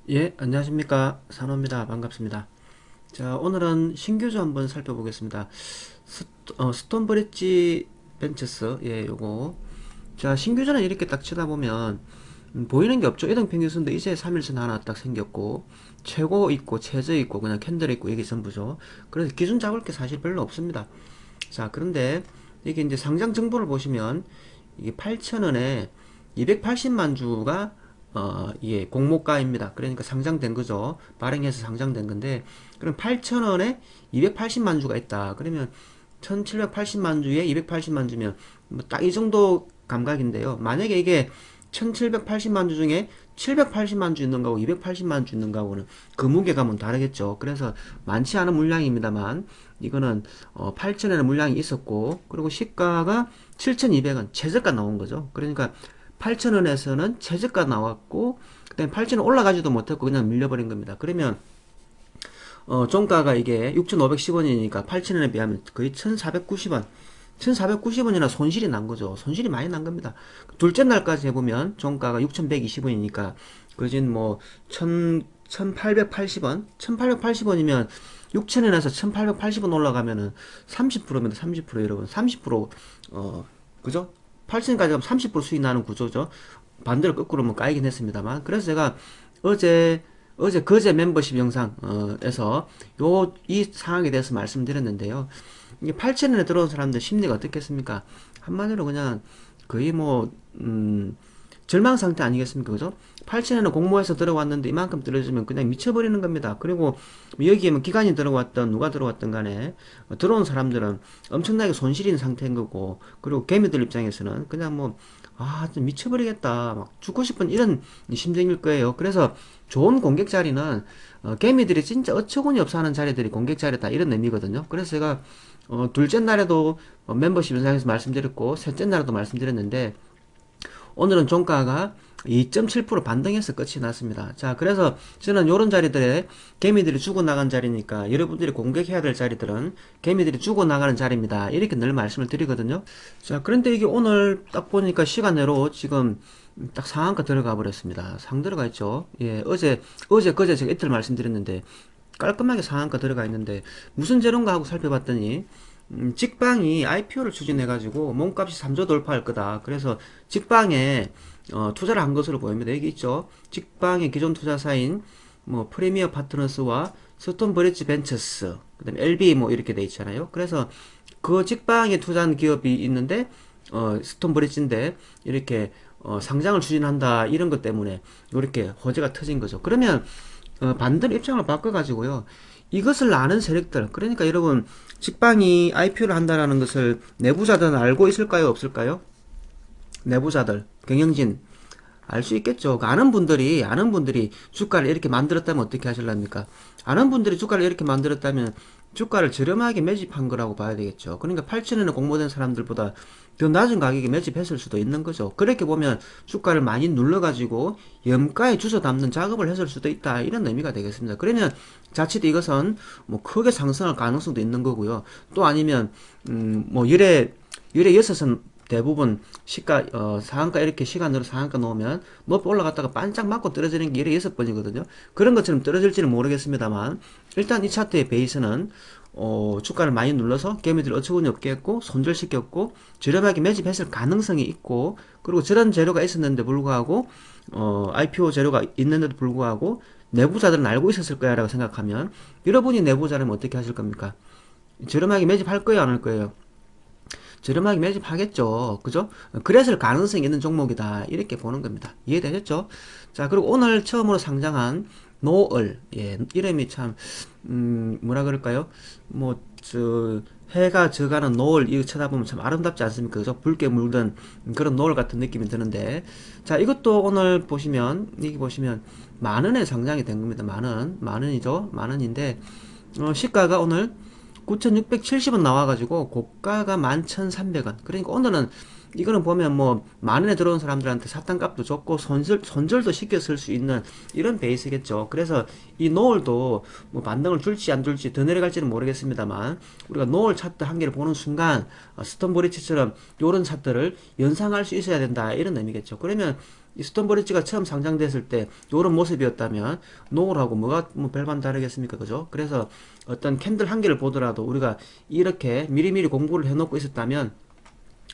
예, 안녕하십니까. 산호입니다. 반갑습니다. 자, 오늘은 신규주 한번 살펴보겠습니다. 스톤 브릿지 벤처스, 예, 요거. 자, 신규주는 이렇게 딱 쳐다보면, 보이는 게 없죠. 이등평균선도 이제 3일선 하나 딱 생겼고, 최고 있고, 최저 있고, 그냥 캔들 있고, 이게 전부죠. 그래서 기준 잡을 게 사실 별로 없습니다. 자, 그런데, 이게 이제 상장 정보를 보시면, 이게 8,000원에 280만 주가 이게 공모가입니다. 그러니까 상장된 거죠. 발행해서 상장된 건데, 그럼 8,000원에 280만 주가 있다. 그러면 1,780만 주에 280만 주면 뭐 딱 이 정도 감각인데요. 만약에 이게 1,780만 주 중에 780만 주 있는 거하고 280만 주 있는 거하고는 그 무게감은 다르겠죠. 그래서 많지 않은 물량입니다만 이거는 8,000원의 물량이 있었고, 그리고 시가가 7,200원 최저가 나온 거죠. 그러니까 8,000원에서는 최저가 나왔고, 그다음에 8,000원 올라가지도 못했고 그냥 밀려버린 겁니다. 그러면 종가가 이게 6,510원이니까 8,000원에 비하면 거의 1,490원. 1,490원이나 손실이 난 거죠. 손실이 많이 난 겁니다. 둘째 날까지 해보면 종가가 6,120원이니까 그진 뭐 1,880원? 1,880원이면 6,000원에서 1,880원 올라가면은 30%입니다. 30% 여러분. 30% 그죠? 8,000원까지 가면 30% 수익 나는 구조죠. 반대로 거꾸로 뭐 까이긴 했습니다만. 그래서 제가 어제 그제 멤버십 영상에서 이 상황에 대해서 말씀드렸는데요. 이게 8,000원에 들어온 사람들 심리가 어떻겠습니까? 한마디로 그냥 거의 뭐 절망 상태 아니겠습니까? 그죠? 8,000원에 공모해서 들어왔는데 이만큼 떨어지면 그냥 미쳐버리는 겁니다. 그리고 여기에 뭐 기관이 들어왔던 누가 들어왔던 간에 들어온 사람들은 엄청나게 손실인 상태인 거고, 그리고 개미들 입장에서는 그냥 뭐 좀 미쳐버리겠다, 막 죽고 싶은 이런 심정일 거예요. 그래서 좋은 공격 자리는 개미들이 진짜 어처구니 없어 하는 자리들이 공격 자리다, 이런 의미거든요. 그래서 제가 둘째 날에도 멤버십 영상에서 말씀드렸고, 셋째 날에도 말씀드렸는데, 오늘은 종가가 2.7% 반등해서 끝이 났습니다. 자, 그래서 저는 이런 자리들에 개미들이 죽어나간 자리니까 여러분들이 공격해야 될 자리들은 개미들이 죽어나가는 자리입니다. 이렇게 늘 말씀을 드리거든요. 자, 그런데 이게 오늘 딱 보니까 시간으로 지금 딱 상한가 들어가 버렸습니다. 상 들어가 있죠. 예, 그제 제가 이틀 말씀드렸는데 깔끔하게 상한가 들어가 있는데 무슨 재료인가 하고 살펴봤더니 직방이 IPO를 추진해가지고 몸값이 3조 돌파할 거다. 그래서 직방에 투자를 한 것으로 보입니다. 여기 있죠. 직방의 기존 투자사인 뭐 프리미어 파트너스와 스톤 브릿지 벤처스, 그다음에 LB 뭐 이렇게 돼 있잖아요. 그래서 그 직방에 투자한 기업이 있는데 스톤 브릿지인데 이렇게 상장을 추진한다, 이런 것 때문에 이렇게 호재가 터진 거죠. 그러면 반대로 입장을 바꿔가지고요. 이것을 아는 세력들, 그러니까 여러분, 직방이 IPO를 한다라는 것을 내부자들은 알고 있을까요? 없을까요? 내부자들, 경영진, 알 수 있겠죠. 그 아는 분들이 주가를 이렇게 만들었다면 어떻게 하실랍니까? 아는 분들이 주가를 이렇게 만들었다면 주가를 저렴하게 매집한 거라고 봐야 되겠죠. 그러니까 8천원에 공모된 사람들보다 더 낮은 가격에 매집했을 수도 있는 거죠. 그렇게 보면 주가를 많이 눌러가지고 염가에 주워 담는 작업을 했을 수도 있다, 이런 의미가 되겠습니다. 그러면 자칫 이것은 뭐 크게 상승할 가능성도 있는 거고요. 또 아니면 뭐 열에 여섯은 대부분 시가 상한가, 이렇게 시간으로 상한가 놓으면 높이 올라갔다가 반짝 맞고 떨어지는 게 일에 6번이거든요. 그런 것처럼 떨어질지는 모르겠습니다만, 일단 이 차트의 베이스는 주가를 많이 눌러서 개미들이 어처구니 없게 했고 손절시켰고 저렴하게 매집했을 가능성이 있고, 그리고 저런 재료가 있었는데 불구하고 IPO 재료가 있는데도 불구하고 내부자들은 알고 있었을 거야 라고 생각하면, 여러분이 내부자라면 어떻게 하실 겁니까? 저렴하게 매집할 거예요, 안 할 거예요? 저렴하게 매집하겠죠. 그죠? 그랬을 가능성이 있는 종목이다, 이렇게 보는 겁니다. 이해되셨죠? 자, 그리고 오늘 처음으로 상장한 노을, 예, 이름이 참 뭐라 그럴까요? 뭐 해가 져가는 노을, 이거 쳐다보면 참 아름답지 않습니까? 그죠? 붉게 물든 그런 노을 같은 느낌이 드는데, 자, 이것도 오늘 보시면, 여기 보시면 만원에 상장이 된 겁니다. 만원이죠. 만원인데 시가가 오늘 9,670원 나와가지고 고가가 11,300원. 그러니까 오늘은 이거는 보면 뭐 만원에 들어온 사람들한테 사탕값도 좋고 손절도 쉽게 쓸 수 있는 이런 베이스겠죠. 그래서 이 노을도 뭐 반등을 줄지 안 줄지 더 내려갈지는 모르겠습니다만, 우리가 노을 차트 한 개를 보는 순간 스톤 브리치처럼 이런 차트를 연상할 수 있어야 된다, 이런 의미겠죠. 그러면 이 스톤브리지가 처음 상장됐을 때 이런 모습이었다면 노을하고 뭐가 뭐 별반 다르겠습니까? 그죠? 그래서 어떤 캔들 한 개를 보더라도 우리가 이렇게 미리미리 공부를 해놓고 있었다면,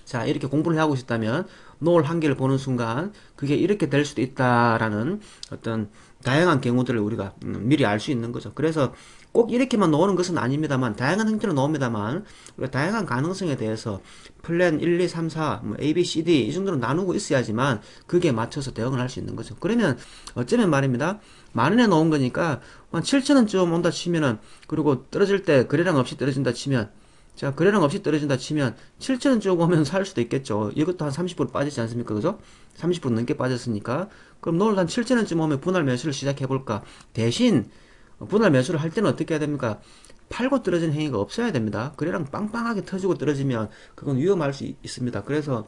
자, 이렇게 공부를 하고 있었다면 노을 한 개를 보는 순간 그게 이렇게 될 수도 있다라는 어떤 다양한 경우들을 우리가 미리 알 수 있는 거죠. 그래서 꼭 이렇게만 나오는 것은 아닙니다만, 다양한 형태로 나옵니다만, 우리가 다양한 가능성에 대해서 플랜 1, 2, 3, 4, 뭐 A, B, C, D 이 정도로 나누고 있어야지만 그게 맞춰서 대응을 할 수 있는 거죠. 그러면 어쩌면 말입니다. 만 원에 나온 거니까 한 7천 원쯤 온다 치면은, 그리고 떨어질 때 거래량 없이 떨어진다 치면, 자, 거래량 없이 떨어진다 치면 7천원 쪽 오면 살 수도 있겠죠. 이것도 한 30% 빠지지 않습니까? 그죠? 30% 넘게 빠졌으니까. 그럼 노을 한 7천원쯤 오면 분할 매수를 시작해볼까? 대신 분할 매수를 할 때는 어떻게 해야 됩니까? 팔고 떨어지는 행위가 없어야 됩니다. 거래량 빵빵하게 터지고 떨어지면 그건 위험할 수 있습니다. 그래서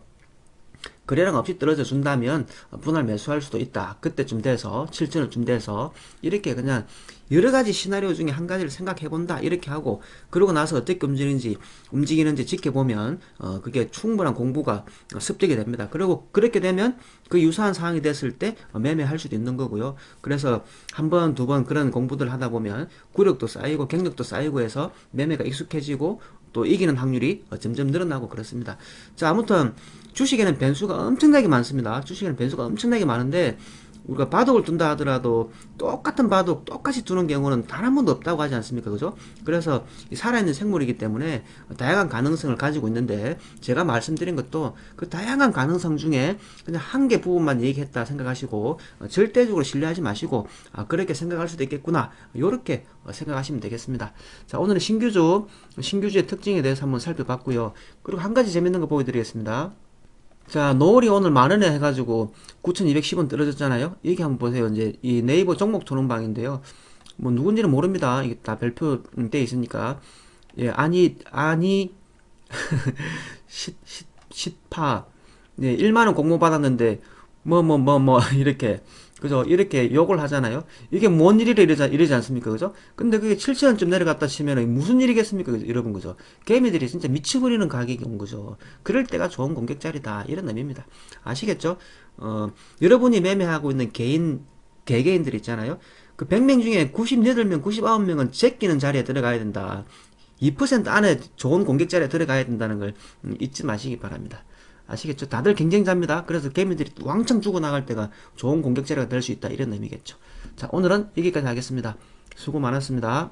거래량 없이 떨어져 준다면 분할 매수할 수도 있다. 그때쯤 돼서 7천원쯤 돼서 이렇게 그냥 여러 가지 시나리오 중에 한 가지를 생각해 본다 이렇게 하고, 그러고 나서 어떻게 움직이는지 지켜보면 그게 충분한 공부가 습득이 됩니다. 그리고 그렇게 되면 그 유사한 상황이 됐을 때 매매할 수도 있는 거고요. 그래서 한 번, 두 번 그런 공부들 하다 보면 구력도 쌓이고 경력도 쌓이고 해서 매매가 익숙해지고 또 이기는 확률이 점점 늘어나고 그렇습니다. 자, 아무튼 주식에는 변수가 엄청나게 많습니다. 주식에는 변수가 엄청나게 많은데, 우리가 바둑을 둔다 하더라도 똑같은 바둑 똑같이 두는 경우는 단 한 번도 없다고 하지 않습니까? 그죠? 그래서 살아있는 생물이기 때문에 다양한 가능성을 가지고 있는데, 제가 말씀드린 것도 그 다양한 가능성 중에 그냥 한 개 부분만 얘기했다 생각하시고 절대적으로 신뢰하지 마시고, 아, 그렇게 생각할 수도 있겠구나, 이렇게 생각하시면 되겠습니다. 자, 오늘은 신규주의 특징에 대해서 한번 살펴봤고요. 그리고 한 가지 재밌는 거 보여드리겠습니다. 자, 노을이 오늘 만 원에 해가지고 9,210원 떨어졌잖아요. 이게 한번 보세요. 이제 이 네이버 종목 토론방인데요. 뭐 누군지는 모릅니다. 이게 다 발표돼 있으니까. 예, 시파. 네, 1만 원 공모 받았는데 이렇게, 그죠? 이렇게 욕을 하잖아요. 이게 뭔 일이래 이러지 않습니까? 그죠? 근데 그게 7천원쯤 내려갔다 치면 무슨 일이겠습니까? 그죠? 여러분, 그죠? 개미들이 진짜 미치버리는 가격이 온 거죠. 그럴 때가 좋은 공격자리다, 이런 의미입니다. 아시겠죠? 여러분이 매매하고 있는 개개인들 있잖아요. 그 100명 중에 98명, 99명은 제끼는 자리에 들어가야 된다. 2% 안에 좋은 공격자리에 들어가야 된다는 걸 잊지 마시기 바랍니다. 아시겠죠? 다들 경쟁자입니다. 그래서 개미들이 왕창 죽어나갈 때가 좋은 공격자리가 될 수 있다, 이런 의미겠죠. 자, 오늘은 여기까지 하겠습니다. 수고 많았습니다.